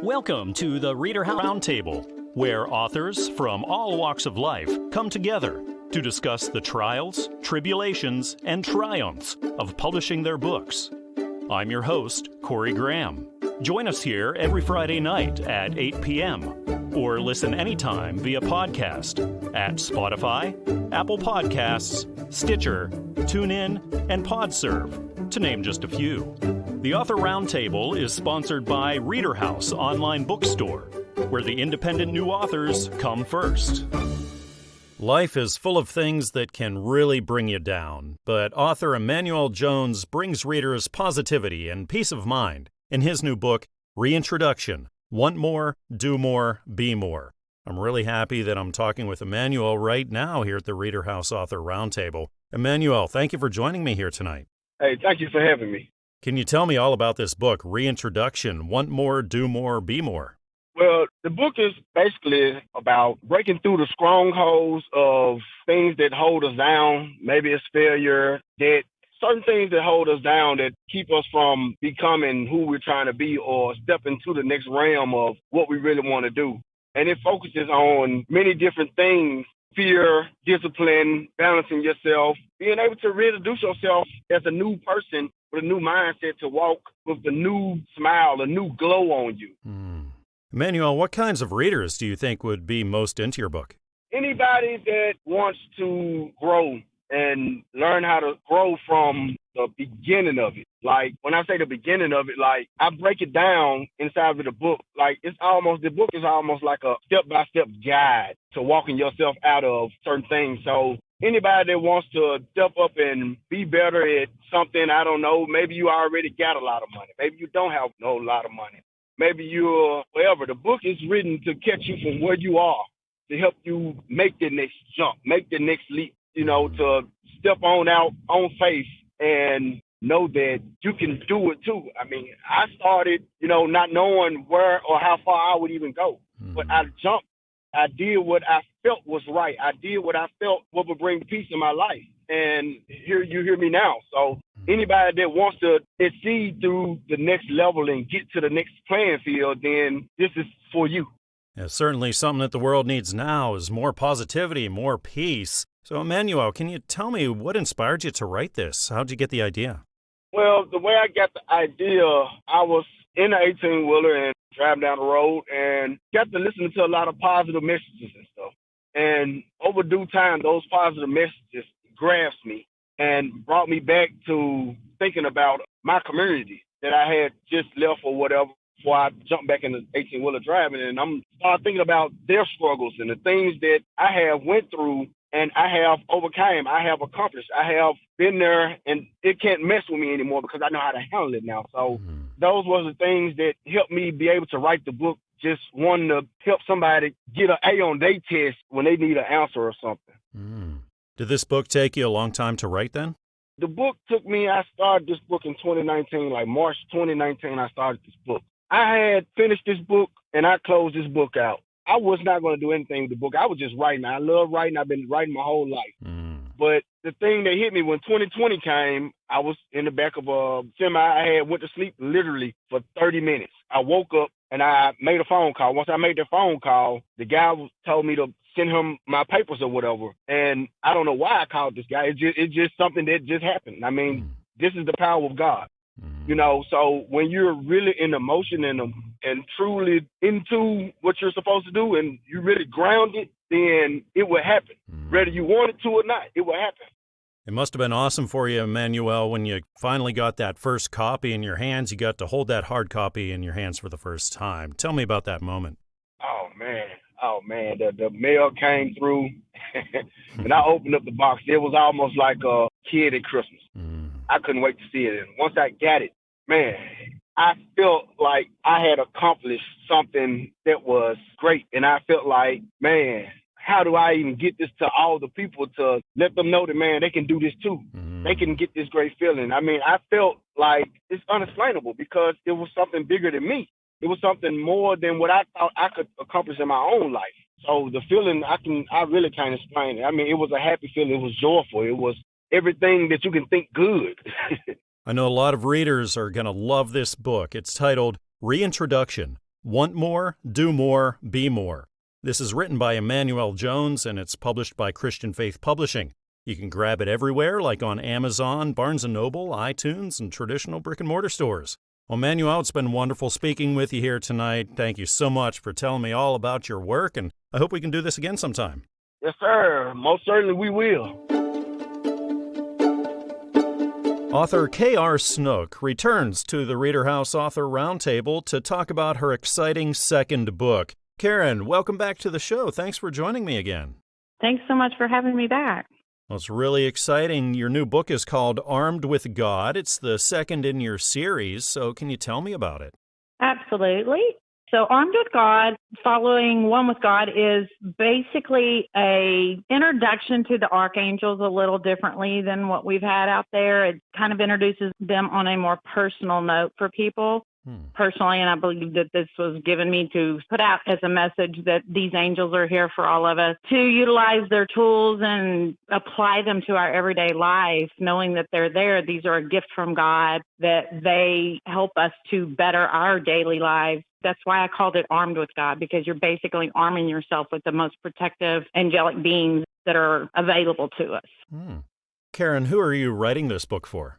Welcome to the ReaderHouse Roundtable, where authors from all walks of life come together to discuss the trials, tribulations, and triumphs of publishing their books. I'm your host, Corey Graham. Join us here every Friday night at 8 p.m. or listen anytime via podcast at Spotify, Apple Podcasts, Stitcher, TuneIn, and PodServe, to name just a few. The Author Roundtable is sponsored by ReaderHouse Online Bookstore, where the independent new authors come first. Life is full of things that can really bring you down, but author Emanuel Jones brings readers positivity and peace of mind in his new book, Reintroduction, Want More, Do More, Be More. I'm really happy that I'm talking with Emanuel right now here at the ReaderHouse Author Roundtable. Emanuel, thank you for joining me here tonight. Hey, thank you for having me. Can you tell me all about this book, Reintroduction, Want More, Do More, Be More? Well, the book is basically about breaking through the strongholds of things that hold us down. Maybe it's failure, debt, certain things that hold us down that keep us from becoming who we're trying to be or step into the next realm of what we really want to do. And it focuses on many different things: fear, discipline, balancing yourself, being able to reintroduce yourself as a new person with a new mindset to walk with a new smile, a new glow on you. Emanuel, what kinds of readers do you think would be most into your book? Anybody that wants to grow and learn how to grow from the beginning of it. Like, when I say the beginning of it, like, I break it down inside of the book. Like, the book is almost like a step-by-step guide to walking yourself out of certain things. So anybody that wants to step up and be better at something, I don't know, maybe you already got a lot of money. Maybe you don't have no lot of money. Maybe you're whatever. The book is written to catch you from where you are, to help you make the next jump, make the next leap, to step on out on faith and know that you can do it too. I mean, I started, not knowing where or how far I would even go. But I jumped. I did what I felt was right. I did what I felt would bring peace in my life. And here you hear me now. So anybody that wants to exceed through the next level and get to the next playing field, then this is for you. Yeah, certainly something that the world needs now is more positivity, more peace. So, Emanuel, can you tell me what inspired you to write this? How'd you get the idea? Well, the way I got the idea, I was in an 18-wheeler and driving down the road and got to listen to a lot of positive messages and stuff. And over due time, those positive messages grasped me and brought me back to thinking about my community that I had just left or whatever before I jumped back in the 18-wheeler driving. And I'm started thinking about their struggles and the things that I have went through and I have overcame, I have accomplished, I have been there, and it can't mess with me anymore because I know how to handle it now. So those were the things that helped me be able to write the book, just wanting to help somebody get an A on their test when they need an answer or something. Did this book take you a long time to write then? The book took me, I started this book in 2019, like March 2019, I started this book. I had finished this book and I closed this book out. I was not going to do anything with the book. I was just writing. I love writing. I've been writing my whole life. But the thing that hit me when 2020 came, I was in the back of a semi. I went to sleep literally for 30 minutes. I woke up and I made a phone call. Once I made the phone call, the guy told me to send him my papers or whatever. And I don't know why I called this guy. It's just something that just happened. I mean, this is the power of God. So when you're really in emotion and truly into what you're supposed to do and you really grounded, then it will happen. Whether you want it to or not, it will happen. It must have been awesome for you, Emanuel, when you finally got that first copy in your hands. You got to hold that hard copy in your hands for the first time. Tell me about that moment. Oh, man. The mail came through and I opened up the box. It was almost like a kid at Christmas. I couldn't wait to see it. And once I got it, man, I felt like I had accomplished something that was great. And I felt like, man, how do I even get this to all the people to let them know that, man, they can do this too. They can get this great feeling. I mean, I felt like it's unexplainable because it was something bigger than me. It was something more than what I thought I could accomplish in my own life. So the feeling, I really can't explain it. I mean, it was a happy feeling. It was joyful. It was everything that you can think good. I know a lot of readers are going to love this book. It's titled Reintroduction, Want More, Do More, Be More. This is written by Emanuel Jones, and it's published by Christian Faith Publishing. You can grab it everywhere, like on Amazon, Barnes & Noble, iTunes, and traditional brick-and-mortar stores. Well, Emanuel, it's been wonderful speaking with you here tonight. Thank you so much for telling me all about your work, and I hope we can do this again sometime. Yes, sir. Most certainly we will. Author K.R. Snook returns to the ReaderHouse Author Roundtable to talk about her exciting second book. Karen, welcome back to the show. Thanks for joining me again. Thanks so much for having me back. Well, it's really exciting. Your new book is called Armed with God. It's the second in your series, so can you tell me about it? Absolutely. So Armed with God, following One with God, is basically a introduction to the archangels a little differently than what we've had out there. It kind of introduces them on a more personal note for people. Personally, and I believe that this was given me to put out as a message that these angels are here for all of us to utilize their tools and apply them to our everyday life, knowing that they're there. These are a gift from God, that they help us to better our daily lives. That's why I called it Armed with God, because you're basically arming yourself with the most protective angelic beings that are available to us. Karen, who are you writing this book for?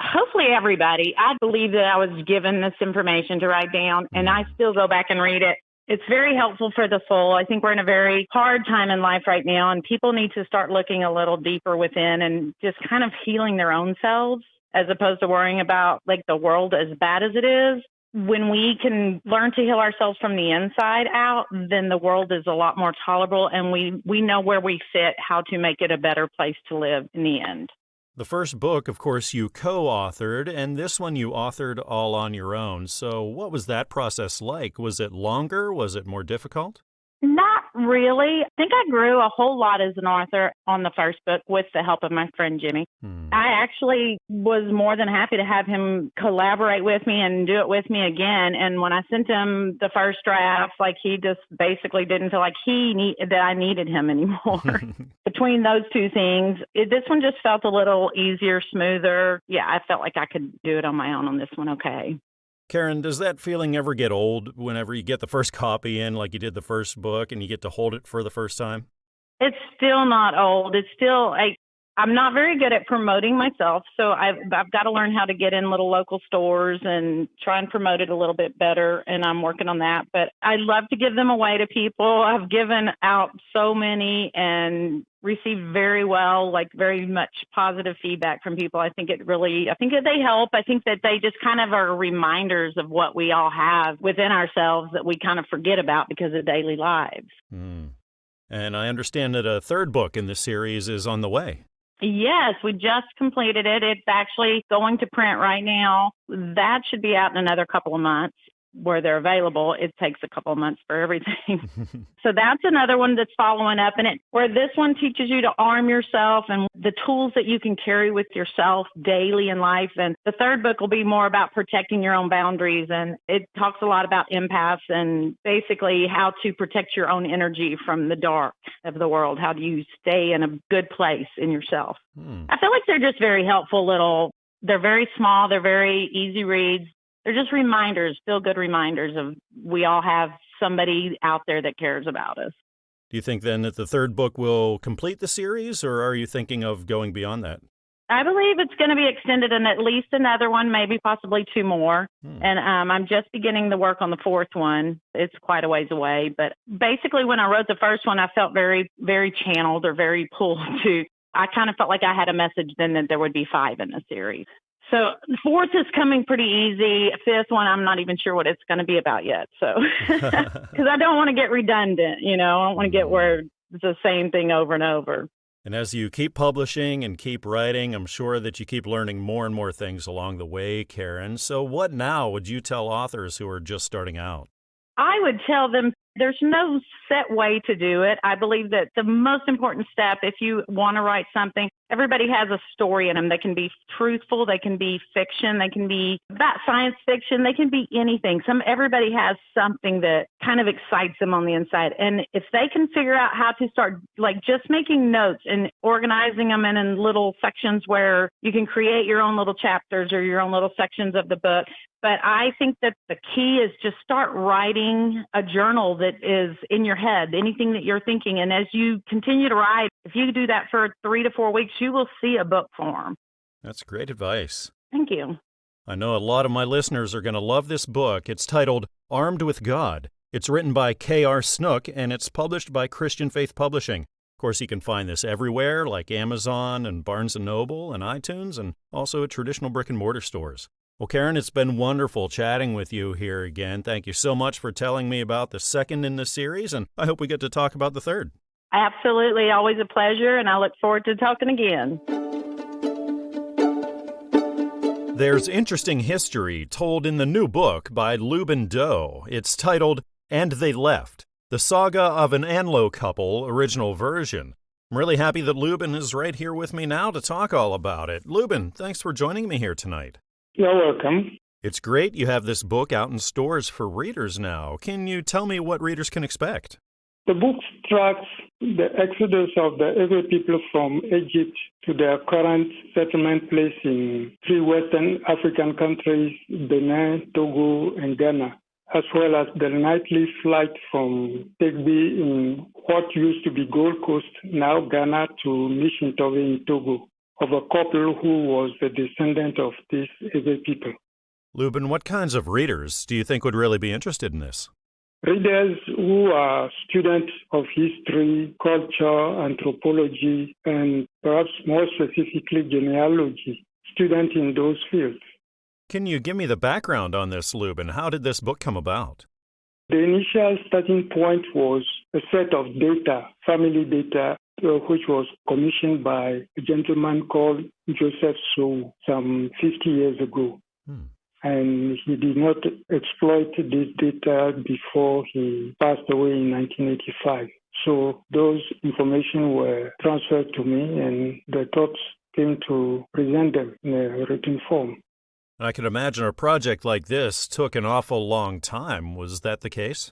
Hopefully everybody. I believe that I was given this information to write down, and I still go back and read it. It's very helpful for the soul. I think we're in a very hard time in life right now, and people need to start looking a little deeper within and just kind of healing their own selves as opposed to worrying about like the world as bad as it is. When we can learn to heal ourselves from the inside out, then the world is a lot more tolerable, and we know where we fit, how to make it a better place to live in the end. The first book, of course, you co-authored, and this one you authored all on your own. So what was that process like? Was it longer? Was it more difficult? Not really. I think I grew a whole lot as an author on the first book with the help of my friend Jimmy. I actually was more than happy to have him collaborate with me and do it with me again. And when I sent him the first draft, like he just basically didn't feel like that I needed him anymore. Between those two things, this one just felt a little easier, smoother. Yeah, I felt like I could do it on my own on this one. Okay. Karen, does that feeling ever get old whenever you get the first copy in, like you did the first book, and you get to hold it for the first time? It's still not old. It's still, I'm not very good at promoting myself, so I've got to learn how to get in little local stores and try and promote it a little bit better, and I'm working on that. But I love to give them away to people. I've given out so many and received very well, like very much positive feedback from people. I think that they help. I think that they just kind of are reminders of what we all have within ourselves that we kind of forget about because of daily lives. And I understand that a third book in this series is on the way. Yes, we just completed it. It's actually going to print right now. That should be out in another couple of months. Where they're available, it takes a couple of months for everything. So that's another one that's following up in it, where this one teaches you to arm yourself and the tools that you can carry with yourself daily in life. And the third book will be more about protecting your own boundaries. And it talks a lot about empaths and basically how to protect your own energy from the dark of the world. How do you stay in a good place in yourself? I feel like they're just very helpful they're very small. They're very easy reads. They're just reminders, feel-good reminders of we all have somebody out there that cares about us. Do you think then that the third book will complete the series, or are you thinking of going beyond that? I believe it's going to be extended in at least another one, maybe possibly two more. And I'm just beginning the work on the fourth one. It's quite a ways away. But basically, when I wrote the first one, I felt very, very channeled or very pulled to. I kind of felt like I had a message then that there would be 5 in the series. So the fourth is coming pretty easy. Fifth one, I'm not even sure what it's going to be about yet. So, because I don't want to get redundant, I don't want to get where it's the same thing over and over. And as you keep publishing and keep writing, I'm sure that you keep learning more and more things along the way, Karen. So what now would you tell authors who are just starting out? I would tell them there's no set way to do it. I believe that the most important step, if you want to write something, everybody has a story in them. They can be truthful, they can be fiction, they can be about science fiction, they can be anything. Everybody has something that kind of excites them on the inside. And if they can figure out how to start like just making notes and organizing them in little sections where you can create your own little chapters or your own little sections of the book. But I think that the key is just start writing a journal that is in your head, anything that you're thinking. And as you continue to write, if you do that for 3 to 4 weeks, you will see a book form. That's great advice. Thank you. I know a lot of my listeners are going to love this book. It's titled Armed with God. It's written by K.R. Snook, and it's published by Christian Faith Publishing. Of course, you can find this everywhere, like Amazon and Barnes & Noble and iTunes, and also at traditional brick-and-mortar stores. Well, Karen, it's been wonderful chatting with you here again. Thank you so much for telling me about the second in the series, and I hope we get to talk about the third. Absolutely. Always a pleasure, and I look forward to talking again. There's interesting history told in the new book by Lubin Doe. It's titled And They Left, The Saga of an Anlo Couple, original version. I'm really happy that Lubin is right here with me now to talk all about it. Lubin, thanks for joining me here tonight. You're welcome. It's great you have this book out in stores for readers now. Can you tell me what readers can expect? The book tracks the exodus of the Ewe people from Egypt to their current settlement place in 3 Western African countries, Benin, Togo, and Ghana, as well as the nightly flight from Paetzke in what used to be Gold Coast, now Ghana, to Nishintove in Togo, of a couple who was the descendant of these Ewe people. Lubin, what kinds of readers do you think would really be interested in this? Readers who are students of history, culture, anthropology, and perhaps more specifically genealogy, students in those fields. Can you give me the background on this, Lubin? How did this book come about? The initial starting point was a set of data, family data, which was commissioned by a gentleman called José some 50 years ago. And he did not exploit this data before he passed away in 1985. So those information were transferred to me, and the thoughts came to present them in a written form. I can imagine a project like this took an awful long time. Was that the case?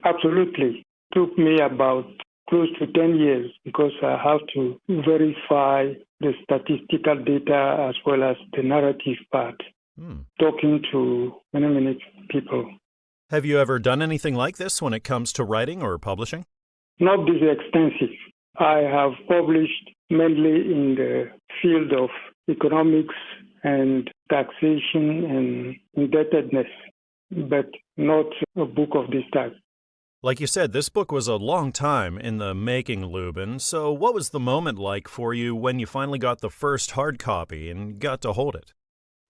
Absolutely. It took me about close to 10 years because I have to verify the statistical data as well as the narrative part, talking to many people. Have you ever done anything like this when it comes to writing or publishing? Not this extensive. I have published mainly in the field of economics and taxation and indebtedness, but not a book of this type. Like you said, this book was a long time in the making, Lubin. So what was the moment like for you when you finally got the first hard copy and got to hold it?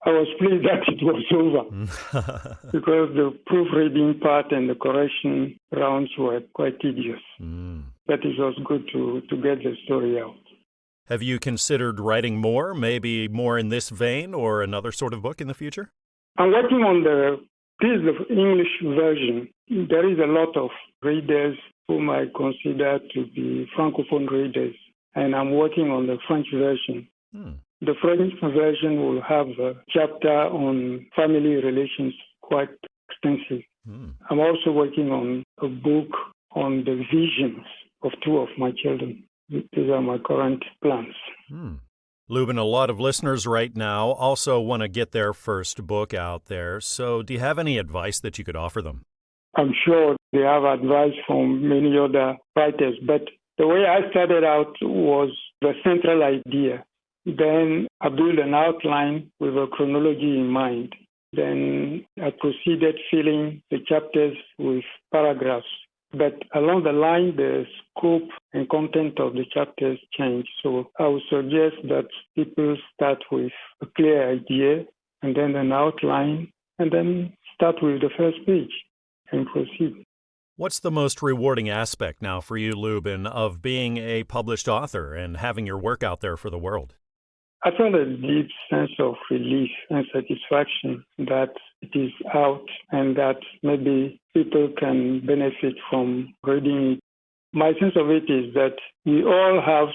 I was pleased that it was over because the proofreading part and the correction rounds were quite tedious. But it was good to get the story out. Have you considered writing more, maybe more in this vein or another sort of book in the future? I'm working on this is the English version. There is a lot of readers whom I consider to be Francophone readers, and I'm working on the French version. The French version will have a chapter on family relations, quite extensive. I'm also working on a book on the visions of 2 of my children. These are my current plans. Lubin, a lot of listeners right now also want to get their first book out there. So do you have any advice that you could offer them? I'm sure they have advice from many other writers, but the way I started out was the central idea. Then I built an outline with a chronology in mind. Then I proceeded filling the chapters with paragraphs. But along the line, the scope and content of the chapters change. So I would suggest that people start with a clear idea and then an outline, and then start with the first page and proceed. What's the most rewarding aspect now for you, Lubin, of being a published author and having your work out there for the world? I felt a deep sense of relief and satisfaction that it is out and that maybe people can benefit from reading it. my sense of it is that we all have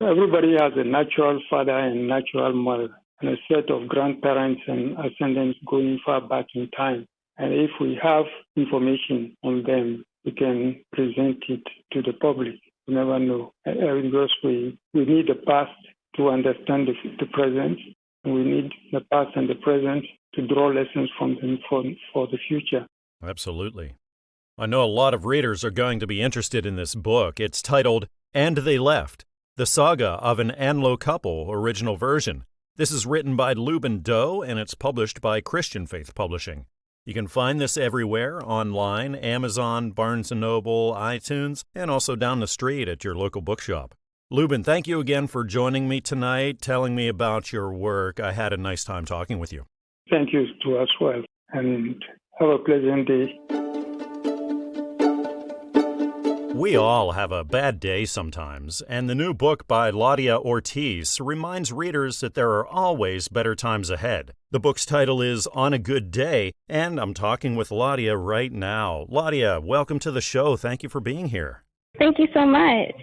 everybody has a natural father and natural mother, and a set of grandparents and ascendants going far back in time. And if we have information on them, we can present it to the public. You never know. Because we need the past to understand the present, and we need the past and the present to draw lessons from them for the future. Absolutely. I know a lot of readers are going to be interested in this book. It's titled And They Left, The Saga of an Anlo Couple, original version. This is written by Lubin Doe, and it's published by Christian Faith Publishing. You can find this everywhere, online, Amazon, Barnes & Noble, iTunes, and also down the street at your local bookshop. Lubin, thank you again for joining me tonight, telling me about your work. I had a nice time talking with you. Thank you too as well, and have a pleasant day. We all have a bad day sometimes, and the new book by Latiya Ortiz reminds readers that there are always better times ahead. The book's title is On a Good Day, and I'm talking with Latiya right now. Latiya, welcome to the show. Thank you for being here. Thank you so much.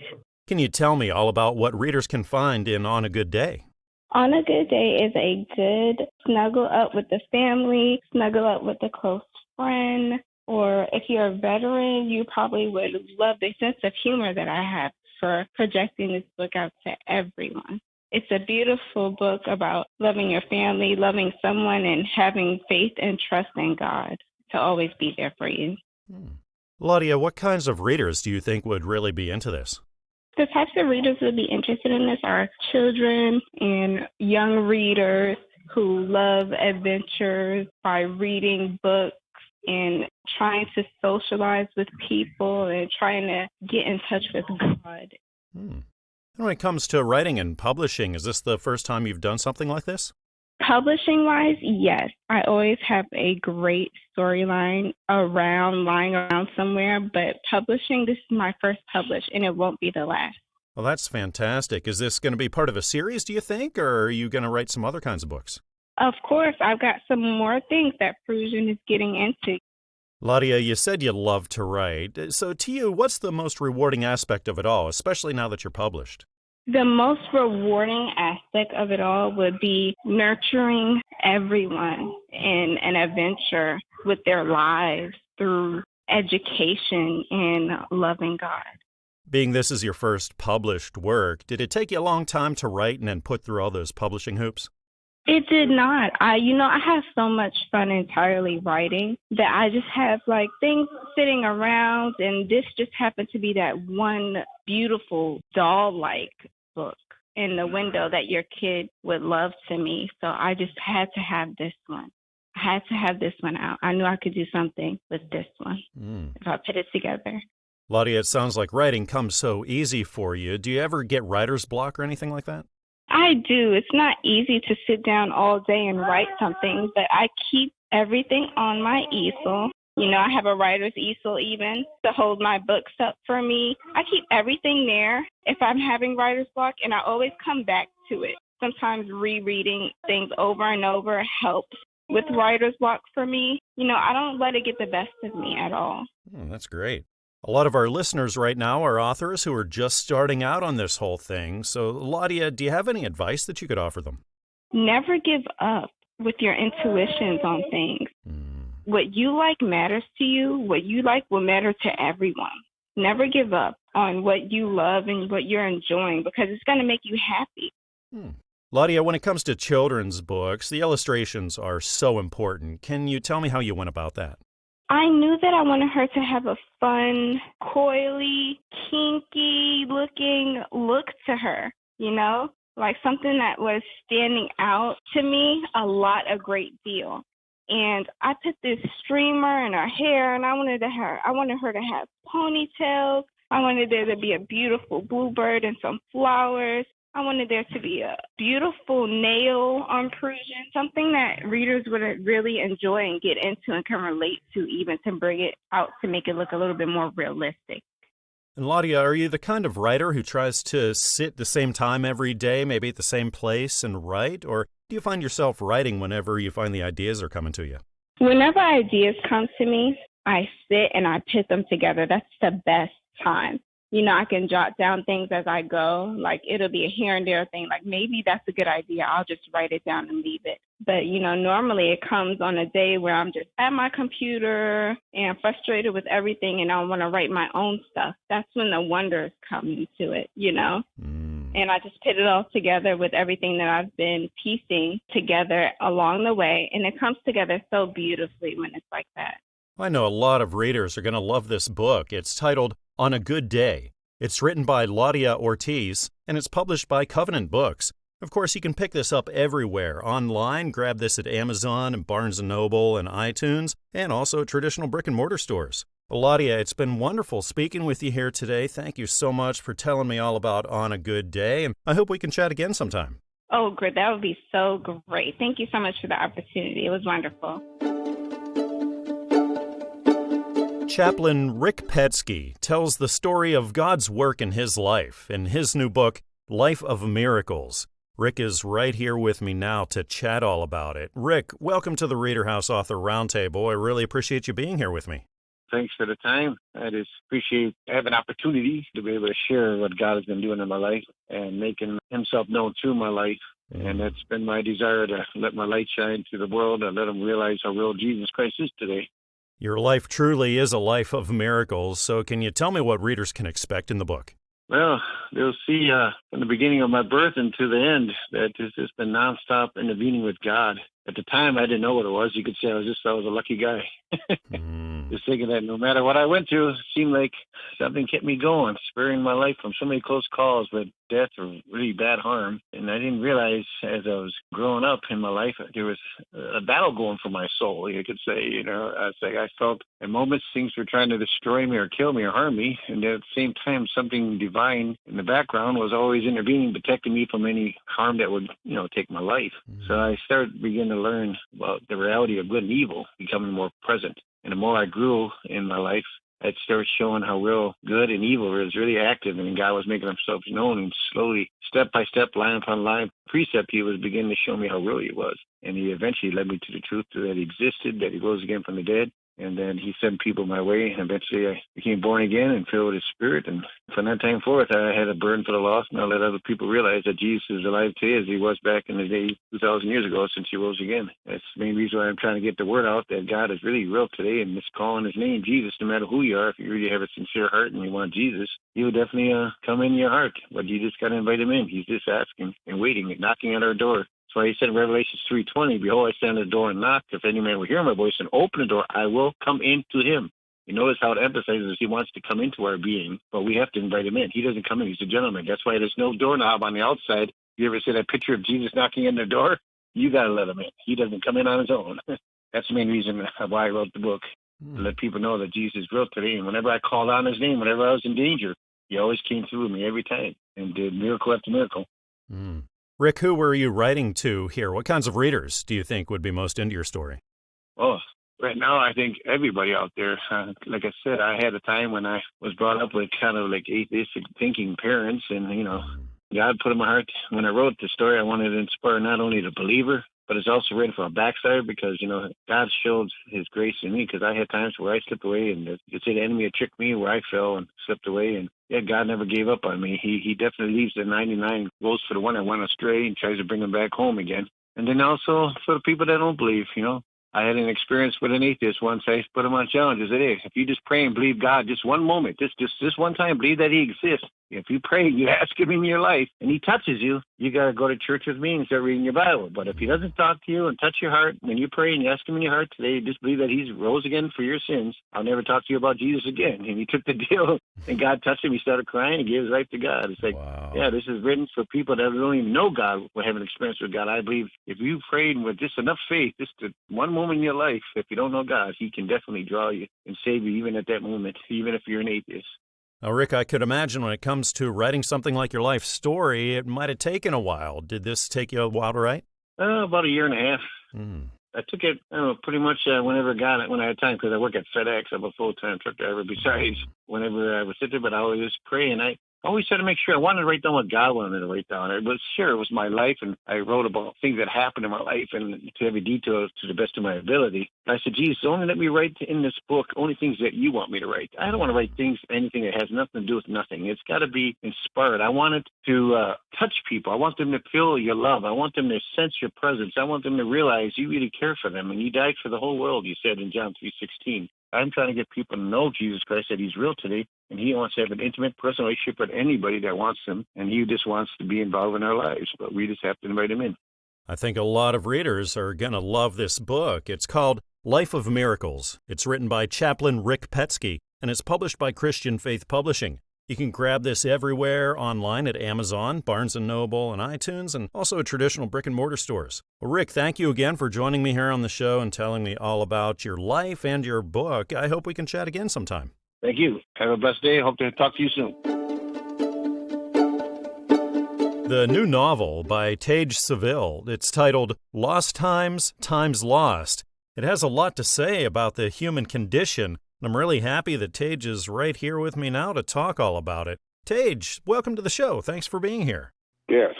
Can you tell me all about what readers can find in On a Good Day? On a Good Day is a good snuggle up with the family, snuggle up with a close friend, or if you're a veteran, you probably would love the sense of humor that I have for projecting this book out to everyone. It's a beautiful book about loving your family, loving someone, and having faith and trust in God to always be there for you. Latiya, what kinds of readers do you think would really be into this? The types of readers who would be interested in this are children and young readers who love adventures by reading books and trying to socialize with people and trying to get in touch with God. And when it comes to writing and publishing, is this the first time you've done something like this? Publishing-wise, yes. I always have a great storyline lying around somewhere, but publishing, this is my first publish, and it won't be the last. Well, that's fantastic. Is this going to be part of a series, do you think, or are you going to write some other kinds of books? Of course, I've got some more things that Prusian is getting into. Latiya, you said you love to write. So to you, what's the most rewarding aspect of it all, especially now that you're published? The most rewarding aspect of it all would be nurturing everyone in an adventure with their lives through education and loving God. Being this is your first published work, did it take you a long time to write and then put through all those publishing hoops? It did not. I have so much fun entirely writing that I just have things sitting around, and this just happened to be that one beautiful doll-like book in the window that your kid would love to me. So I just had to have this one. I had to have this one out. I knew I could do something with this one if I put it together. Latiya, it sounds like writing comes so easy for you. Do you ever get writer's block or anything like that? I do. It's not easy to sit down all day and write something, but I keep everything on my easel. I have a writer's easel even to hold my books up for me. I keep everything there if I'm having writer's block, and I always come back to it. Sometimes rereading things over and over helps with writer's block for me. I don't let it get the best of me at all. That's great. A lot of our listeners right now are authors who are just starting out on this whole thing. So, Latiya, do you have any advice that you could offer them? Never give up with your intuitions on things. What you like matters to you. What you like will matter to everyone. Never give up on what you love and what you're enjoying, because it's going to make you happy. Latiya, when it comes to children's books, the illustrations are so important. Can you tell me how you went about that? I knew that I wanted her to have a fun, coily, kinky-looking look to her, like something that was standing out to me a great deal. And I put this streamer in her hair, and I wanted her to have ponytails. I wanted there to be a beautiful bluebird and some flowers. I wanted there to be a beautiful nail on Prusian, something that readers would really enjoy and get into and can relate to, even to bring it out to make it look a little bit more realistic. And Latiya, are you the kind of writer who tries to sit the same time every day, maybe at the same place and write? Or do you find yourself writing whenever you find the ideas are coming to you? Whenever ideas come to me, I sit and I put them together. That's the best time. I can jot down things as I go. Like, it'll be a here and there thing. Like, maybe that's a good idea. I'll just write it down and leave it. But, normally it comes on a day where I'm just at my computer and frustrated with everything and I want to write my own stuff. That's when the wonders come into it, And I just put it all together with everything that I've been piecing together along the way. And it comes together so beautifully when it's like that. I know a lot of readers are going to love this book. It's titled On a Good Day. It's written by Latiya Ortiz, and it's published by Covenant Books. Of course, you can pick this up everywhere. Online, grab this at Amazon and Barnes & Noble and iTunes, and also traditional brick-and-mortar stores. Latiya, it's been wonderful speaking with you here today. Thank you so much for telling me all about On a Good Day, and I hope we can chat again sometime. Oh, great. That would be so great. Thank you so much for the opportunity. It was wonderful. Chaplain Rick Paetzke tells the story of God's work in his life in his new book, Life of Miracles. Rick is right here with me now to chat all about it. Rick, welcome to the ReaderHouse Author Roundtable. I really appreciate you being here with me. Thanks for the time. I just appreciate having an opportunity to be able to share what God has been doing in my life and making himself known through my life. And that's been my desire, to let my light shine to the world and let them realize how real Jesus Christ is today. Your life truly is a life of miracles, so can you tell me what readers can expect in the book? Well, they'll see from the beginning of my birth and to the end that it's just been nonstop intervening with God. At the time, I didn't know what it was. You could say I was a lucky guy. Just thinking that no matter what I went through, it seemed like something kept me going, sparing my life from so many close calls with death or really bad harm. And I didn't realize as I was growing up in my life, there was a battle going for my soul, you could say. I felt at moments things were trying to destroy me or kill me or harm me. And at the same time, something divine in the background was always intervening, protecting me from any harm that would, take my life. So I began to learn about the reality of good and evil becoming more present. And the more I grew in my life, I'd start showing how real good and evil was really active, and God was making himself known. And slowly, step by step, line upon line, precept, he was beginning to show me how real he was. And he eventually led me to the truth that he existed, that he rose again from the dead. And then he sent people my way, and eventually I became born again and filled with his spirit. And from that time forth, I had a burden for the lost, and I let other people realize that Jesus is alive today as he was back in the day 2,000 years ago since he rose again. That's the main reason why I'm trying to get the word out, that God is really real today, and just calling his name Jesus, no matter who you are. If you really have a sincere heart and you want Jesus, he will definitely come in your heart. But you just got to invite him in. He's just asking and waiting and knocking at our door. So he said in Revelation 3:20, behold, I stand at the door and knock. If any man will hear my voice and open the door, I will come into him. You notice how it emphasizes he wants to come into our being, but we have to invite him in. He doesn't come in. He's a gentleman. That's why there's no doorknob on the outside. You ever see that picture of Jesus knocking on the door? You got to let him in. He doesn't come in on his own. That's the main reason why I wrote the book, to let people know that Jesus is real today. And whenever I called on his name, whenever I was in danger, he always came through with me every time and did miracle after miracle. Rick, who were you writing to here? What kinds of readers do you think would be most into your story? Oh, right now I think everybody out there. Like I said, I had a time when I was brought up with kind of like atheistic thinking parents, and, God put in my heart when I wrote the story, I wanted to inspire not only the believer, but it's also written for a backside because, God showed his grace in me, because I had times where I slipped away, and you could say the enemy had tricked me where I fell and slipped away. And yeah, God never gave up on me. He definitely leaves the 99, goes for the one that went astray and tries to bring them back home again. And then also for the people that don't believe, I had an experience with an atheist once. I put him on challenge. I said, hey, if you just pray and believe God just one moment, just one time, believe that he exists. If you pray, you ask him in your life, and he touches you, you got to go to church with me and start reading your Bible. But if he doesn't talk to you and touch your heart, when you pray and you ask him in your heart today, just believe that he's rose again for your sins. I'll never talk to you about Jesus again. And he took the deal, and God touched him. He started crying and gave his life to God. It's like, wow. Yeah, this is written for people that don't even know God or have an experience with God. I believe if you prayed with just enough faith, just one moment in your life, if you don't know God, he can definitely draw you and save you even at that moment, even if you're an atheist. Now, Rick, I could imagine when it comes to writing something like your life story, it might have taken a while. Did this take you a while to write? About a year and a half. I took it pretty much whenever when I had time, because I work at FedEx. I'm a full-time truck driver besides whenever I was sitting there, but I always pray, and I always had to make sure I wanted to write down what God wanted me to write down. It was my life, and I wrote about things that happened in my life and to every detail to the best of my ability. And I said, Jesus, only let me write in this book only things that you want me to write. I don't want to write anything that has nothing to do with nothing. It's got to be inspired. I want it to touch people. I want them to feel your love. I want them to sense your presence. I want them to realize you really care for them, and you died for the whole world, you said in John 3:16. I'm trying to get people to know Jesus Christ, that he's real today, and he wants to have an intimate personal relationship with anybody that wants him, and he just wants to be involved in our lives, but we just have to invite him in. I think a lot of readers are going to love this book. It's called Life of Miracles. It's written by Chaplain Rick Paetzke, and it's published by Christian Faith Publishing. You can grab this everywhere online at Amazon, Barnes & Noble, and iTunes, and also at traditional brick-and-mortar stores. Well, Rick, thank you again for joining me here on the show and telling me all about your life and your book. I hope we can chat again sometime. Thank you. Have a blessed day. Hope to talk to you soon. The new novel by Tage Seville, it's titled Lost Times, Times Lost. It has a lot to say about the human condition. I'm really happy that Tage is right here with me now to talk all about it. Tage, welcome to the show. Thanks for being here. Yes.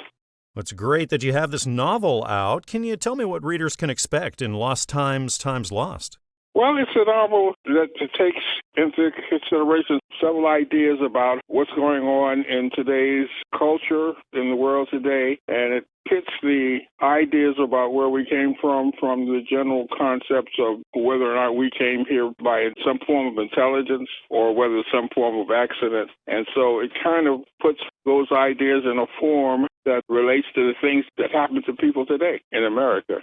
It's great that you have this novel out. Can you tell me what readers can expect in Lost Times, Times Lost? Well, it's a novel that takes into consideration several ideas about what's going on in today's culture, in the world today, and it pits the ideas about where we came from the general concepts of whether or not we came here by some form of intelligence or whether some form of accident. And so it kind of puts those ideas in a form that relates to the things that happen to people today in America.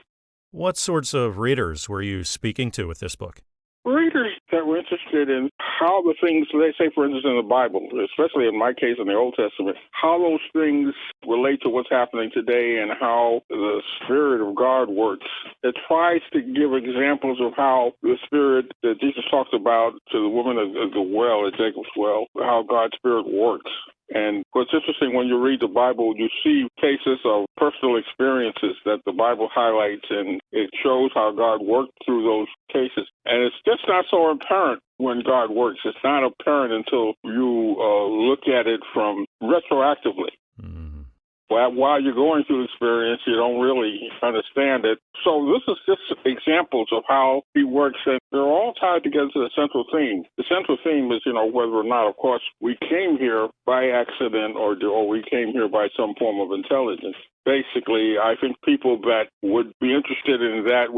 What sorts of readers were you speaking to with this book? Readers that were interested in how the things, they say, for instance, in the Bible, especially in my case in the Old Testament, how those things relate to what's happening today and how the Spirit of God works. It tries to give examples of how the Spirit that Jesus talks about to the woman at the well, at Jacob's well, how God's Spirit works. And what's interesting, when you read the Bible, you see cases of personal experiences that the Bible highlights, and it shows how God worked through those cases. And it's just not so apparent when God works. It's not apparent until you look at it from retroactively. While you're going through the experience, you don't really understand it. So this is just examples of how he works, and they're all tied together to the central theme. The central theme is, whether or not, of course, we came here by accident or we came here by some form of intelligence. Basically, I think people that would be interested in that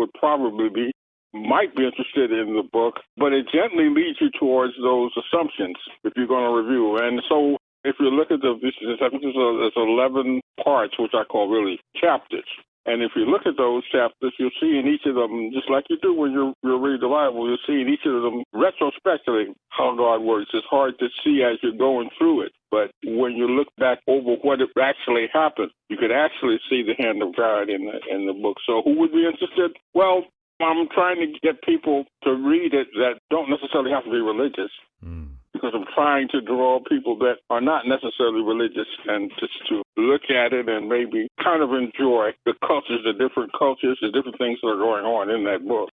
might be interested in the book, but it gently leads you towards those assumptions if you're going to review. And so if you look at there's 11 parts, which I call really chapters. And if you look at those chapters, you'll see in each of them, just like you do when you read the Bible, you'll see in each of them retrospectively how God works. It's hard to see as you're going through it. But when you look back over what actually happened, you could actually see the hand of God in the book. So who would be interested? Well, I'm trying to get people to read it that don't necessarily have to be religious. Because I'm trying to draw people that are not necessarily religious and just to look at it and maybe kind of enjoy the cultures, the different things that are going on in that book.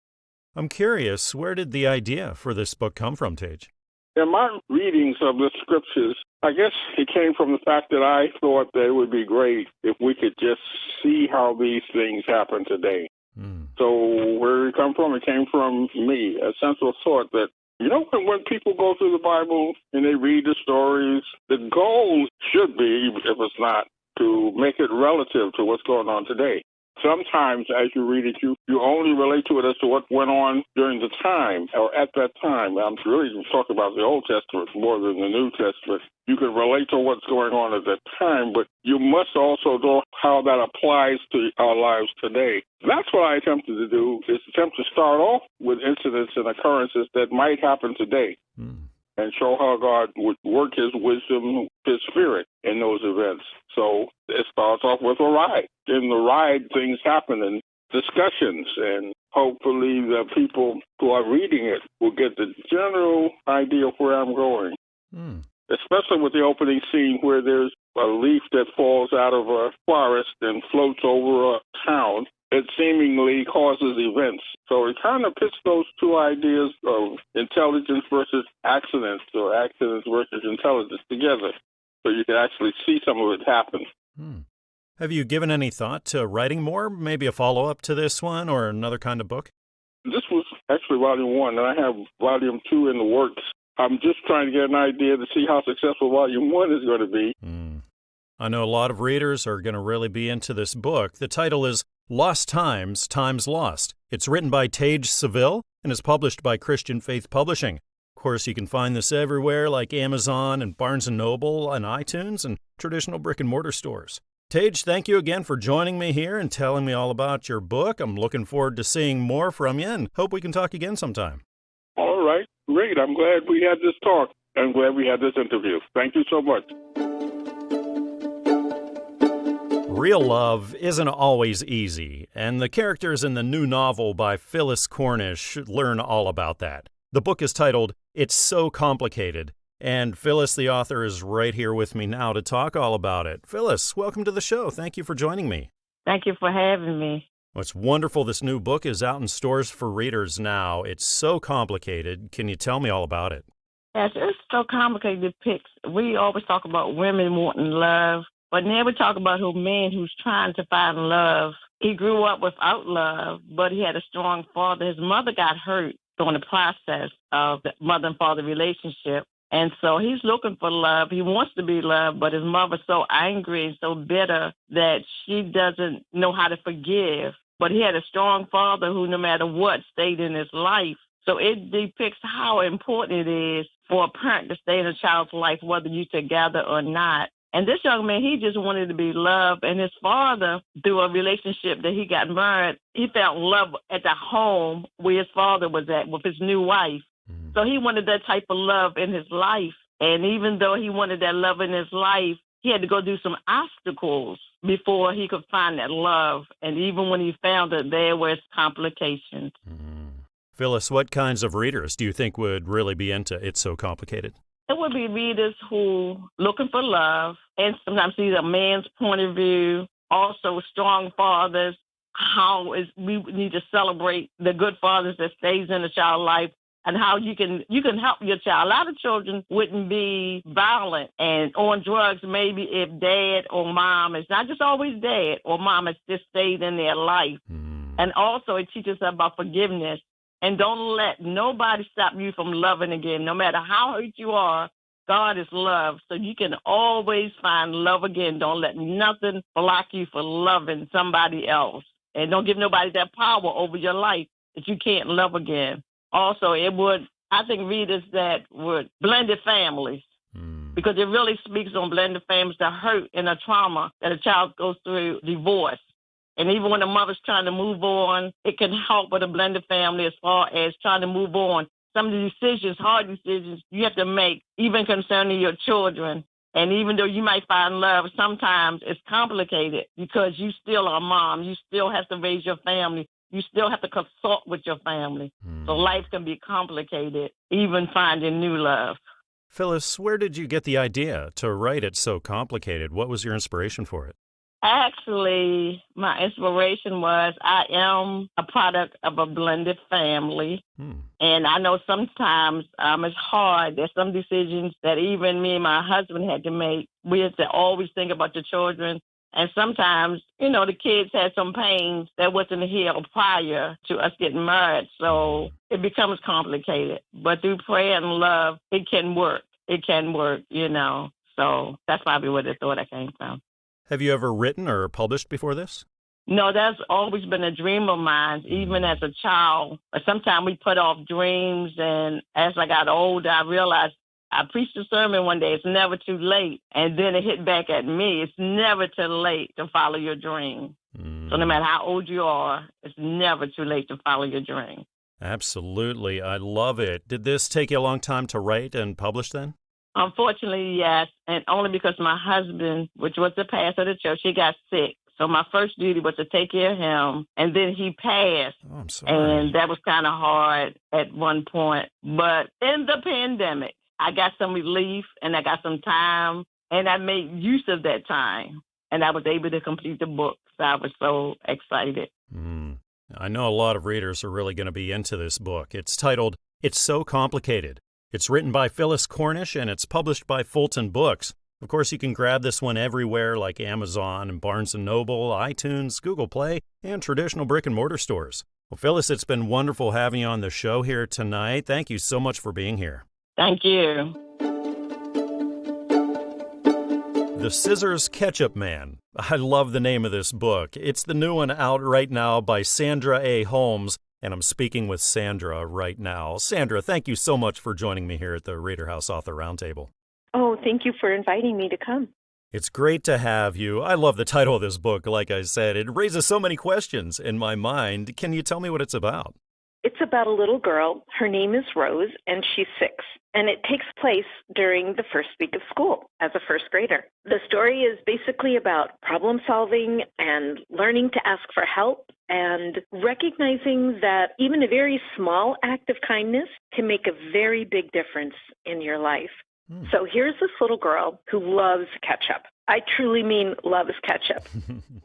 I'm curious, where did the idea for this book come from, Tage? In my readings of the scriptures, I guess it came from the fact that I thought that it would be great if we could just see how these things happen today. So where did it come from? It came from me, a central thought that when people go through the Bible and they read the stories, the goal should be, if it's not, to make it relative to what's going on today. Sometimes as you read it, you only relate to it as to what went on during the time or at that time. I'm really talking about the Old Testament more than the New Testament. You can relate to what's going on at that time, but you must also know how that applies to our lives today. That's what I attempted to do, is attempt to start off with incidents and occurrences that might happen today. And show how God would work his wisdom, his spirit in those events. So it starts off with a ride. In the ride, things happen and discussions, and hopefully the people who are reading it will get the general idea of where I'm going. Especially with the opening scene where there's a leaf that falls out of a forest and floats over a town. It seemingly causes events. So it kind of pits those two ideas of intelligence versus accidents, or accidents versus intelligence together. so you can actually see some of it happen. Have you given any thought to writing more, maybe a follow-up to this one or another kind of book? This was actually volume 1, and I have volume 2 in the works. I'm just trying to get an idea to see how successful volume 1 is going to be. I know a lot of readers are going to really be into this book. The title is Lost Times, Times Lost. It's written by Tage Seville and is published by Christian Faith Publishing. Of course, you can find this everywhere like Amazon and Barnes & Noble and iTunes and traditional brick-and-mortar stores. Tage, thank you again for joining me here and telling me all about your book. I'm looking forward to seeing more from you and hope we can talk again sometime. All right. Great. I'm glad we had this talk. I'm glad we had this interview. Thank you so much. Real love isn't always easy, and the characters in the new novel by Phyllis Cornish learn all about that. The book is titled It's So Complicated, and Phyllis, the author, is right here with me now to talk all about it. Phyllis, welcome to the show. Thank you for joining me. Thank you for having me. Well, it's wonderful. This new book is out in stores for readers now. It's so complicated. Can you tell me all about it? Yes, it's so complicated. We always talk about women wanting love, but never talk about a man who's trying to find love. He grew up without love, but he had a strong father. His mother got hurt during the process of the mother and father relationship. And so he's looking for love. He wants to be loved, but his mother's so angry and so bitter that she doesn't know how to forgive. But he had a strong father who, no matter what, stayed in his life. So it depicts how important it is for a parent to stay in a child's life, whether you're together or not. And this young man, he just wanted to be loved. And his father, through a relationship that he got married, he felt love at the home where his father was at with his new wife. So he wanted that type of love in his life. And even though he wanted that love in his life, he had to go through some obstacles before he could find that love. And even when he found it, there was complications. Phyllis, what kinds of readers do you think would really be into It's So Complicated? It would be readers who looking for love, and sometimes see a man's point of view, also strong fathers, we need to celebrate the good fathers that stays in a child's life, and how you can help your child. A lot of children wouldn't be violent and on drugs maybe if dad or mom, it's not just always dad or mom, has just stayed in their life. And also it teaches us about forgiveness. And don't let nobody stop you from loving again. No matter how hurt you are, God is love. So you can always find love again. Don't let nothing block you for loving somebody else. And don't give nobody that power over your life that you can't love again. Also, I think readers that would blended families, because it really speaks on blended families, the hurt and the trauma that a child goes through divorce. And even when the mother's trying to move on, it can help with a blended family as far as trying to move on. Some of the decisions, hard decisions, you have to make, even concerning your children. And even though you might find love, sometimes it's complicated because you still are mom. You still have to raise your family. You still have to consult with your family. So life can be complicated, even finding new love. Phyllis, where did you get the idea to write It's So Complicated? What was your inspiration for it? Actually, my inspiration was I am a product of a blended family. And I know sometimes it's hard. There's some decisions that even me and my husband had to make. We had to always think about the children. And sometimes, the kids had some pains that wasn't healed prior to us getting married. So it becomes complicated. But through prayer and love, it can work. It can work, So that's probably where the thought I came from. Have you ever written or published before this? No, that's always been a dream of mine, even as a child. But sometimes we put off dreams. And as I got older, I realized I preached a sermon one day, it's never too late. And then it hit back at me, it's never too late to follow your dream. So no matter how old you are, it's never too late to follow your dream. Absolutely. I love it. Did this take you a long time to write and publish then? Unfortunately, yes. And only because my husband, which was the pastor of the church, he got sick. So my first duty was to take care of him. And then he passed. Oh, I'm sorry. And that was kind of hard at one point. But in the pandemic, I got some relief and I got some time and I made use of that time and I was able to complete the book. So I was so excited. I know a lot of readers are really going to be into this book. It's titled, It's So Complicated. It's written by Phyllis Cornish and it's published by Fulton Books. Of course, you can grab this one everywhere like Amazon and Barnes & Noble, iTunes, Google Play, and traditional brick-and-mortar stores. Well, Phyllis, it's been wonderful having you on the show here tonight. Thank you so much for being here. Thank you. The Scissors Ketchup Man. I love the name of this book. It's the new one out right now by Sandra A. Holmes, and I'm speaking with Sandra right now. Sandra, thank you so much for joining me here at the ReaderHouse Author Roundtable. Oh, thank you for inviting me to come. It's great to have you. I love the title of this book. Like I said, it raises so many questions in my mind. Can you tell me what it's about? It's about a little girl. Her name is Rose, and she's 6. And it takes place during the first week of school as a first grader. The story is basically about problem solving and learning to ask for help and recognizing that even a very small act of kindness can make a very big difference in your life. So here's this little girl who loves ketchup. I truly mean loves ketchup.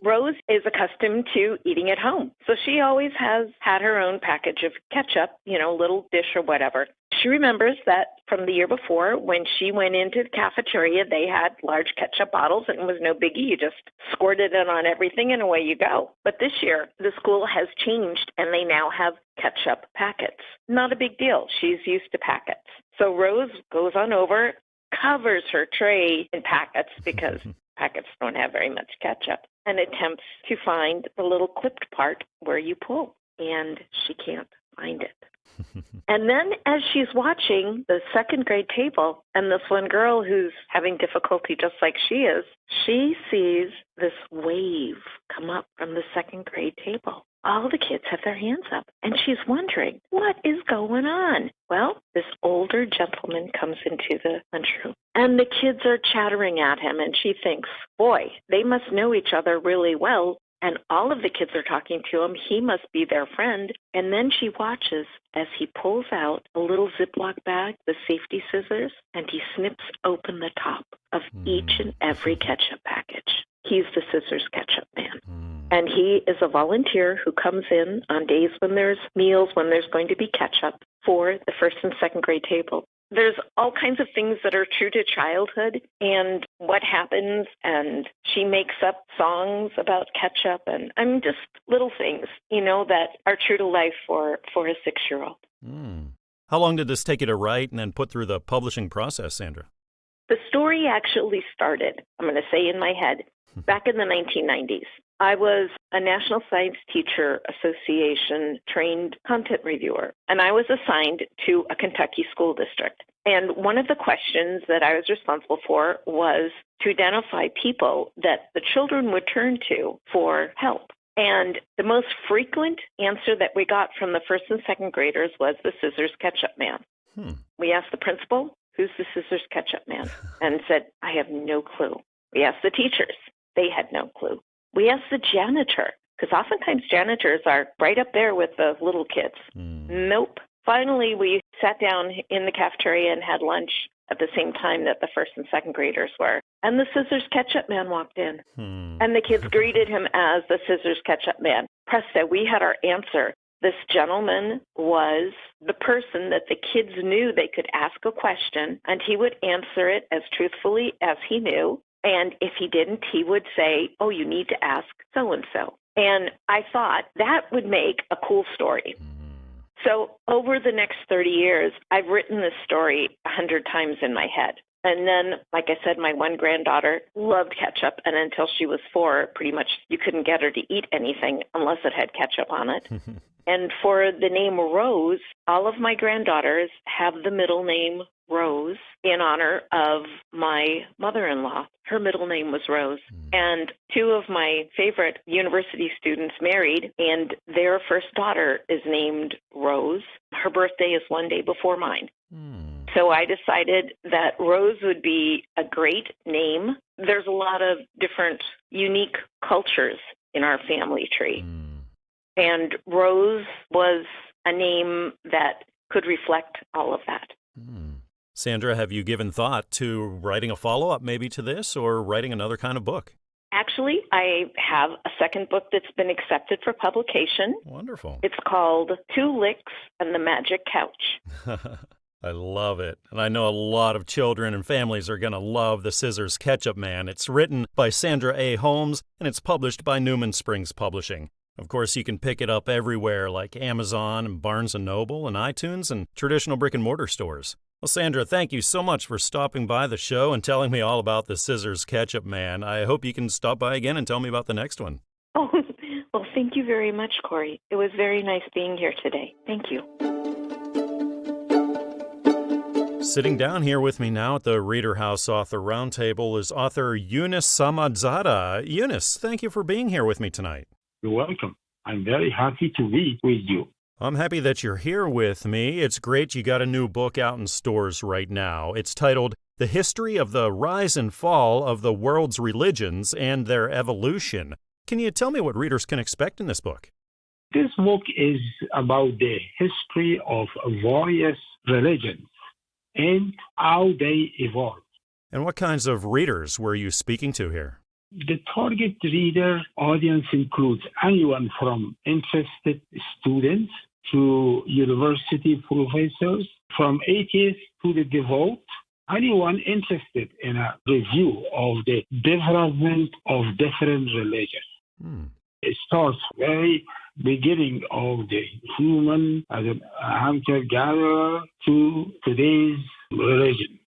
Rose is accustomed to eating at home, so she always has had her own package of ketchup, little dish or whatever. She remembers that from the year before, when she went into the cafeteria, they had large ketchup bottles, and it was no biggie. You just squirted it on everything, and away you go. But this year, the school has changed, and they now have ketchup packets. Not a big deal. She's used to packets. So Rose goes on over, covers her tray in packets because packets don't have very much ketchup, and attempts to find the little clipped part where you pull, and she can't find it. And then as she's watching the second grade table, and this one girl who's having difficulty just like she is, she sees this wave come up from the second grade table. All the kids have their hands up, and she's wondering, what is going on? Well, this older gentleman comes into the lunchroom, and the kids are chattering at him, and she thinks, boy, they must know each other really well, and all of the kids are talking to him. He must be their friend. And then she watches as he pulls out a little Ziploc bag with safety scissors, and he snips open the top of each and every ketchup package. He's the Scissors Ketchup Man. And he is a volunteer who comes in on days when there's meals, when there's going to be ketchup for the first and second grade table. There's all kinds of things that are true to childhood and what happens, and she makes up songs about ketchup, and just little things, that are true to life for a 6-year-old. How long did this take you to write and then put through the publishing process, Sandra? The story actually started, I'm going to say in my head, back in the 1990s. I was a National Science Teacher Association trained content reviewer, and I was assigned to a Kentucky school district. And one of the questions that I was responsible for was to identify people that the children would turn to for help. And the most frequent answer that we got from the first and second graders was the Scissors Ketchup Man. We asked the principal, who's the Scissors Ketchup Man? And said, I have no clue. We asked the teachers. They had no clue. We asked the janitor, because oftentimes janitors are right up there with the little kids. Nope. Finally, we sat down in the cafeteria and had lunch at the same time that the first and second graders were. And the Scissors Ketchup Man walked in. And the kids greeted him as the Scissors Ketchup Man. Presto, we had our answer. This gentleman was the person that the kids knew they could ask a question, and he would answer it as truthfully as he knew. And if he didn't, he would say, oh, you need to ask so-and-so. And I thought that would make a cool story. So over the next 30 years, I've written this story 100 times in my head. And then, like I said, my one granddaughter loved ketchup. And until she was 4, pretty much you couldn't get her to eat anything unless it had ketchup on it. And for the name Rose, all of my granddaughters have the middle name Rose in honor of my mother-in-law. Her middle name was Rose. And 2 of my favorite university students married, and their first daughter is named Rose. Her birthday is one day before mine. So I decided that Rose would be a great name. There's a lot of different unique cultures in our family tree. And Rose was a name that could reflect all of that. Sandra, have you given thought to writing a follow-up maybe to this, or writing another kind of book? Actually, I have a second book that's been accepted for publication. Wonderful. It's called 2 Licks and the Magic Couch. I love it. And I know a lot of children and families are going to love The Scissors Ketchup Man. It's written by Sandra A. Holmes, and it's published by Newman Springs Publishing. Of course, you can pick it up everywhere like Amazon and Barnes & Noble and iTunes and traditional brick-and-mortar stores. Well, Sandra, thank you so much for stopping by the show and telling me all about The Scissors Ketchup Man. I hope you can stop by again and tell me about the next one. Oh, well, thank you very much, Corey. It was very nice being here today. Thank you. Sitting down here with me now at the ReaderHouse Author Roundtable is author Eunice Samadzada. Eunice, thank you for being here with me tonight. You're welcome. I'm very happy to be with you. I'm happy that you're here with me. It's great you got a new book out in stores right now. It's titled The History of the Rise and Fall of the World's Religions and Their Evolution. Can you tell me what readers can expect in this book? This book is about the history of various religions and how they evolved. And what kinds of readers were you speaking to here? The target reader audience includes anyone from interested students to university professors, from atheists to the devout, anyone interested in a review of the development of different religions. It starts very beginning of the human as a hunter-gatherer to today's religion.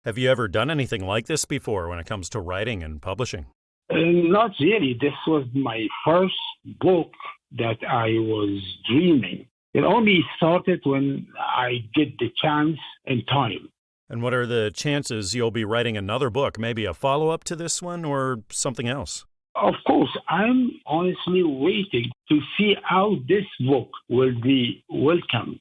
Have you ever done anything like this before when it comes to writing and publishing? Not really. This was my first book that I was dreaming. It only started when I get the chance and time. And what are the chances you'll be writing another book, maybe a follow-up to this one or something else? Of course, I'm honestly waiting to see how this book will be welcomed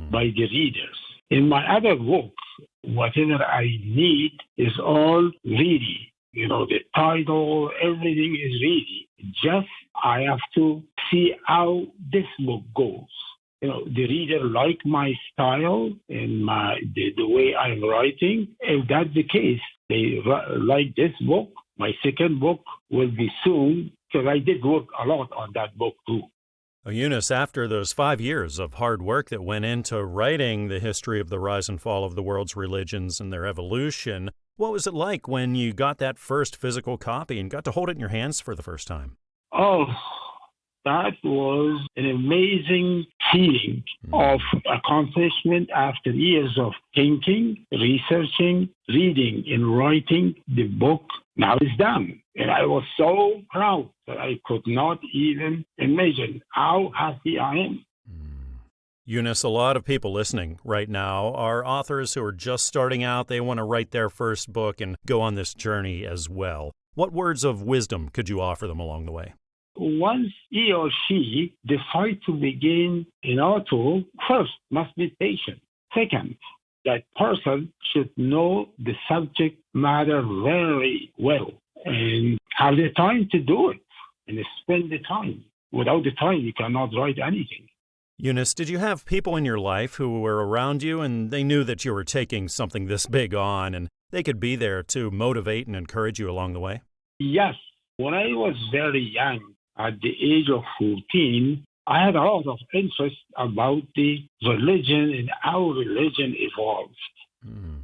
by the readers. In my other books, whatever I need is all ready. You know, the title, everything is ready. Just I have to see how this book goes. You know, the reader like my style and the way I'm writing. If that's the case, they like this book. My second book will be soon, because I did work a lot on that book too. Well, Eunice, after those 5 years of hard work that went into writing the history of the rise and fall of the world's religions and their evolution, what was it like when you got that first physical copy and got to hold it in your hands for the first time? Oh, that was an amazing feeling of accomplishment after years of thinking, researching, reading, and writing. The book now is done. And I was so proud that I could not even imagine how happy I am. Eunice, a lot of people listening right now are authors who are just starting out. They want to write their first book and go on this journey as well. What words of wisdom could you offer them along the way? Once he or she decide to begin an author, first must be patient. Second, that person should know the subject matter very well and have the time to do it and spend the time. Without the time, you cannot write anything. Eunice, did you have people in your life who were around you and they knew that you were taking something this big on and they could be there to motivate and encourage you along the way? Yes. When I was very young, at the age of 14, I had a lot of interest about the religion and how religion evolved.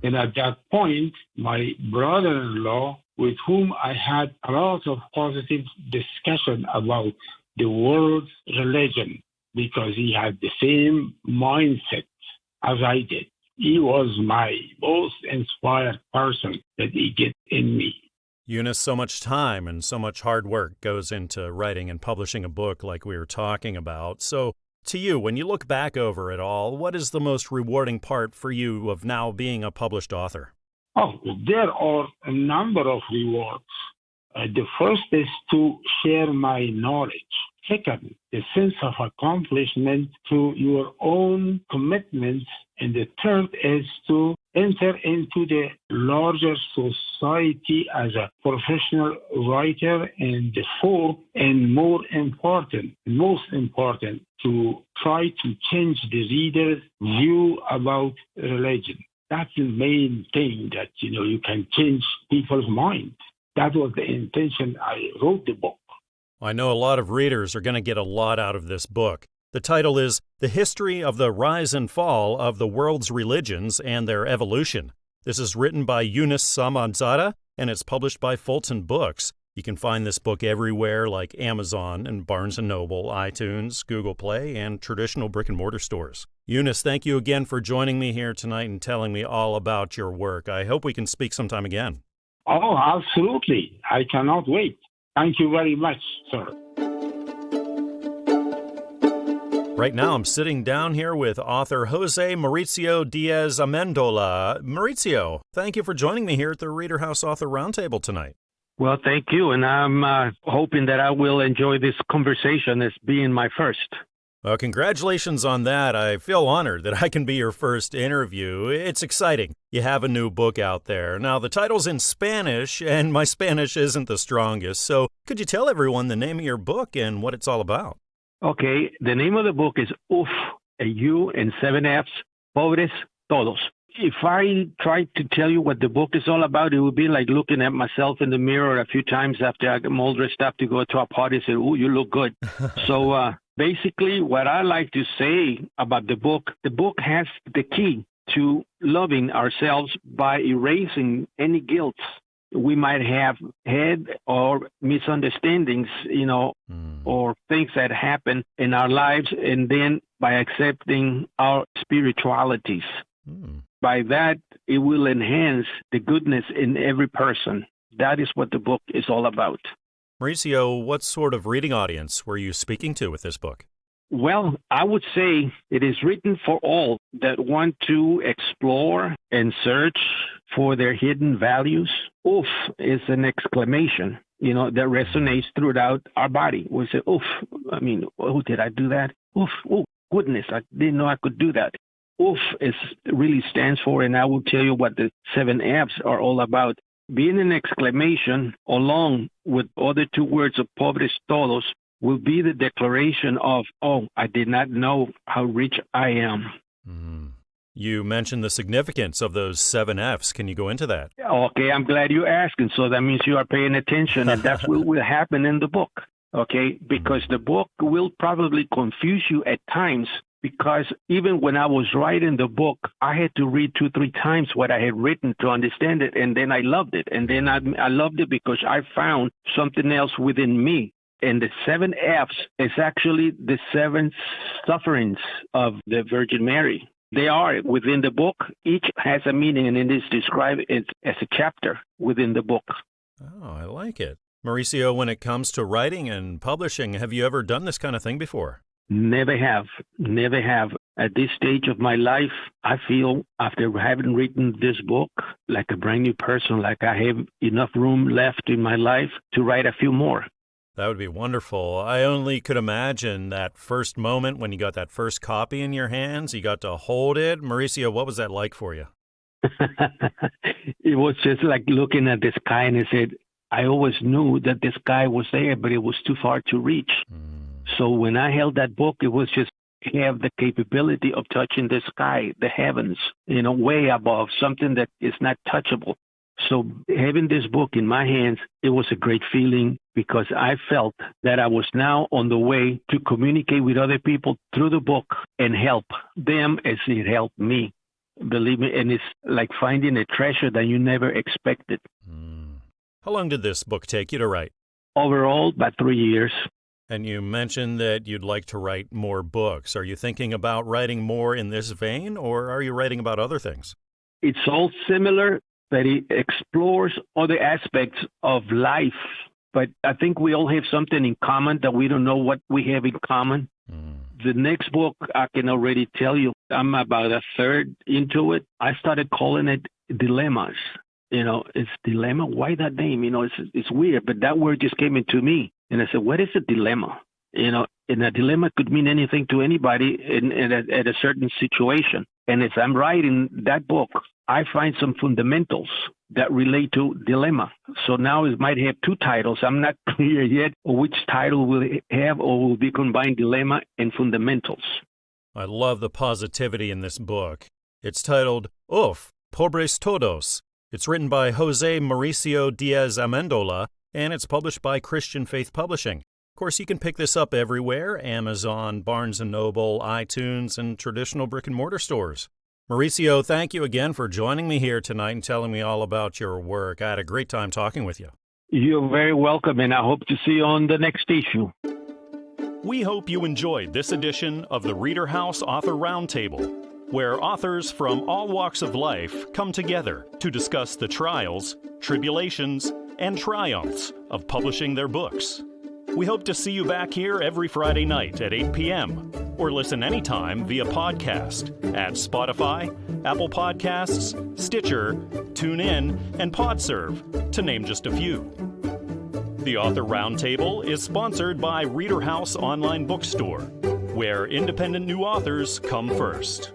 And at that point, my brother-in-law, with whom I had a lot of positive discussion about the world's religion, because he had the same mindset as I did. He was my most inspired person that he get in me. Eunice, so much time and so much hard work goes into writing and publishing a book like we were talking about. So to you, when you look back over it all, what is the most rewarding part for you of now being a published author? Oh, there are a number of rewards. The first is to share my knowledge. Second, the sense of accomplishment through your own commitments. And the third is to enter into the larger society as a professional writer. And the fourth, and most important, to try to change the reader's view about religion. That's the main thing that, you can change people's mind. That was the intention I wrote the book. I know a lot of readers are going to get a lot out of this book. The title is The History of the Rise and Fall of the World's Religions and Their Evolution. This is written by Eunice Samadzada, and it's published by Fulton Books. You can find this book everywhere like Amazon and Barnes & Noble, iTunes, Google Play, and traditional brick-and-mortar stores. Eunice, thank you again for joining me here tonight and telling me all about your work. I hope we can speak sometime again. Oh, absolutely. I cannot wait. Thank you very much, sir. Right now, I'm sitting down here with author José Mauricio Díaz Améndola. Mauricio, thank you for joining me here at the ReaderHouse Author Roundtable tonight. Well, thank you, and I'm hoping that I will enjoy this conversation as being my first. Well, congratulations on that. I feel honored that I can be your first interview. It's exciting. You have a new book out there. Now, the title's in Spanish, and my Spanish isn't the strongest, so could you tell everyone the name of your book and what it's all about? Okay, the name of the book is UF, a U and 7 Fs, Pobres Todos. If I tried to tell you what the book is all about, it would be like looking at myself in the mirror a few times after I'm all dressed up to go to a party and say, "Ooh, you look good." So basically what I like to say about the book has the key to loving ourselves by erasing any guilt we might have had or misunderstandings, or things that happen in our lives, and then by accepting our spiritualities. By that, it will enhance the goodness in every person. That is what the book is all about. Mauricio, what sort of reading audience were you speaking to with this book? Well, I would say it is written for all that want to explore and search for their hidden values. Oof is an exclamation, that resonates throughout our body. We say, oof, oh, did I do that? Oof, oh, goodness, I didn't know I could do that. Oof really stands for, and I will tell you what the 7 Fs are all about. Being an exclamation along with other 2 words of pobres todos will be the declaration of, oh, I did not know how rich I am. You mentioned the significance of those 7 Fs. Can you go into that? Okay, I'm glad you asked, and so that means you are paying attention, and that's what will happen in the book, okay? Because the book will probably confuse you at times, because even when I was writing the book, I had to read 2-3 times what I had written to understand it, and then I loved it. And then I loved it because I found something else within me. And the 7 Fs is actually the 7 sufferings of the Virgin Mary. They are within the book. Each has a meaning, and it is described as a chapter within the book. Oh, I like it. Mauricio, when it comes to writing and publishing, have you ever done this kind of thing before? Never have. At this stage of my life, I feel after having written this book like a brand new person, like I have enough room left in my life to write a few more. That would be wonderful. I only could imagine that first moment when you got that first copy in your hands, you got to hold it. Mauricio, what was that like for you? It was just like looking at the sky, and I said, I always knew that the sky was there, but it was too far to reach. So when I held that book, it was just have the capability of touching the sky, the heavens, way above, something that is not touchable. So having this book in my hands, it was a great feeling because I felt that I was now on the way to communicate with other people through the book and help them as it helped me. Believe me, and it's like finding a treasure that you never expected. How long did this book take you to write? Overall, about 3 years. And you mentioned that you'd like to write more books. Are you thinking about writing more in this vein, or are you writing about other things? It's all similar, but it explores other aspects of life. But I think we all have something in common that we don't know what we have in common. The next book, I can already tell you, I'm about a third into it. I started calling it Dilemmas. It's dilemma. Why that name? It's weird, but that word just came into me. And I said, what is a dilemma? And a dilemma could mean anything to anybody at a certain situation. And as I'm writing that book, I find some fundamentals that relate to dilemma. So now it might have 2 titles. I'm not clear yet which title will have or will be combined dilemma and fundamentals. I love the positivity in this book. It's titled Uf, Pobres Todos. It's written by José Mauricio Díaz Améndola, and it's published by Christian Faith Publishing. course, you can pick this up everywhere: Amazon, Barnes & Noble, iTunes, and traditional brick-and-mortar stores. Mauricio, thank you again for joining me here tonight and telling me all about your work. I had a great time talking with you. You're very welcome, and I hope to see you on the next issue. We hope you enjoyed this edition of the ReaderHouse Author Roundtable, where authors from all walks of life come together to discuss the trials, tribulations, and triumphs of publishing their books. We hope to see you back here every Friday night at 8 p.m. or listen anytime via podcast at Spotify, Apple Podcasts, Stitcher, TuneIn, and PodServe, to name just a few. The Author Roundtable is sponsored by ReaderHouse Online Bookstore, where independent new authors come first.